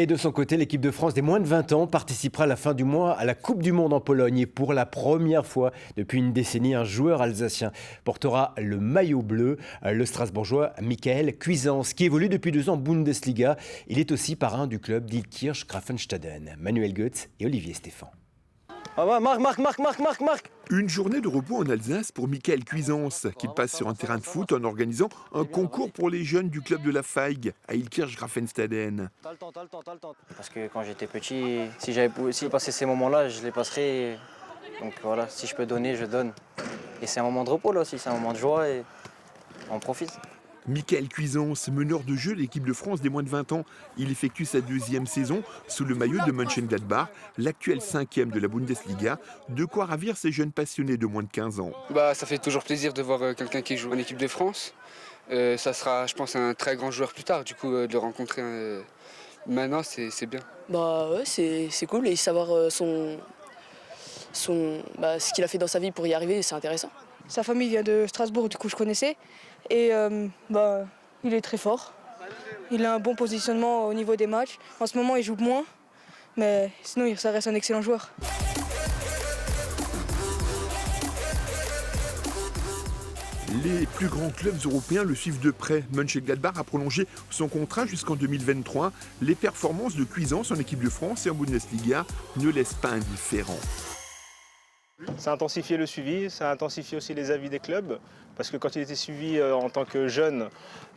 Et de son côté, l'équipe de France des moins de 20 ans participera à la fin du mois à la Coupe du Monde en Pologne. Et pour la première fois depuis une décennie, un joueur alsacien portera le maillot bleu, le Strasbourgeois Michael Cuisance, qui évolue depuis 2 ans en Bundesliga. Il est aussi parrain du club d'Ilkirch Grafenstaden. Manuel Goetz et Olivier Stéphan. Ah ouais, marque. Une journée de repos en Alsace pour Michael Cuisance, qu'il passe sur un terrain de foot en organisant un concours pour les jeunes du club de la Feig à Ilkirch Grafenstaden. T'as le temps. Parce que quand j'étais petit, si j'avais passé ces moments-là, je les passerais. Donc voilà, si je peux donner, je donne. Et c'est un moment de repos là aussi, c'est un moment de joie et on profite. Michael Cuisance, meneur de jeu de l'équipe de France des moins de 20 ans. Il effectue sa 2e saison sous le maillot de Mönchengladbach, l'actuel 5e de la Bundesliga. De quoi ravir ces jeunes passionnés de moins de 15 ans. Ça fait toujours plaisir de voir quelqu'un qui joue en équipe de France. Ça sera, je pense, un très grand joueur plus tard. Du coup, de le rencontrer maintenant, c'est bien. Ouais, c'est cool et savoir ce qu'il a fait dans sa vie pour y arriver, c'est intéressant. Sa famille vient de Strasbourg, du coup je connaissais. Et il est très fort. Il a un bon positionnement au niveau des matchs. En ce moment, il joue moins, mais sinon, ça reste un excellent joueur. Les plus grands clubs européens le suivent de près. Mönchengladbach a prolongé son contrat jusqu'en 2023. Les performances de Cuisance en équipe de France et en Bundesliga ne laissent pas indifférent. Ça a intensifié le suivi, ça a intensifié aussi les avis des clubs, parce que quand il était suivi en tant que jeune,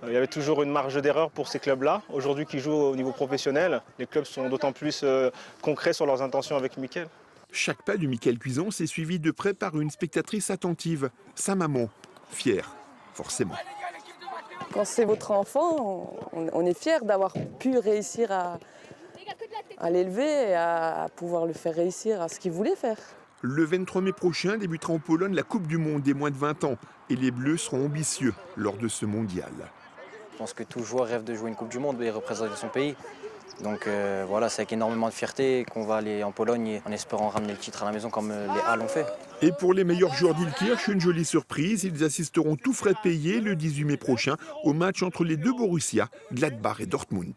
il y avait toujours une marge d'erreur pour ces clubs-là. Aujourd'hui, qui jouent au niveau professionnel, les clubs sont d'autant plus concrets sur leurs intentions avec Michael. Chaque pas de Michael Cuisance est suivi de près par une spectatrice attentive, sa maman, fière, forcément. Quand c'est votre enfant, on est fiers d'avoir pu réussir à l'élever et à pouvoir le faire réussir à ce qu'il voulait faire. Le 23 mai prochain débutera en Pologne la Coupe du Monde des moins de 20 ans et les Bleus seront ambitieux lors de ce mondial. Je pense que tout joueur rêve de jouer une Coupe du Monde et représenter son pays. Donc voilà, c'est avec énormément de fierté qu'on va aller en Pologne en espérant ramener le titre à la maison comme les Halles l'ont fait. Et pour les meilleurs joueurs d'Ilkirch, une jolie surprise. Ils assisteront tout frais payés le 18 mai prochain au match entre les deux Borussia, Gladbach et Dortmund.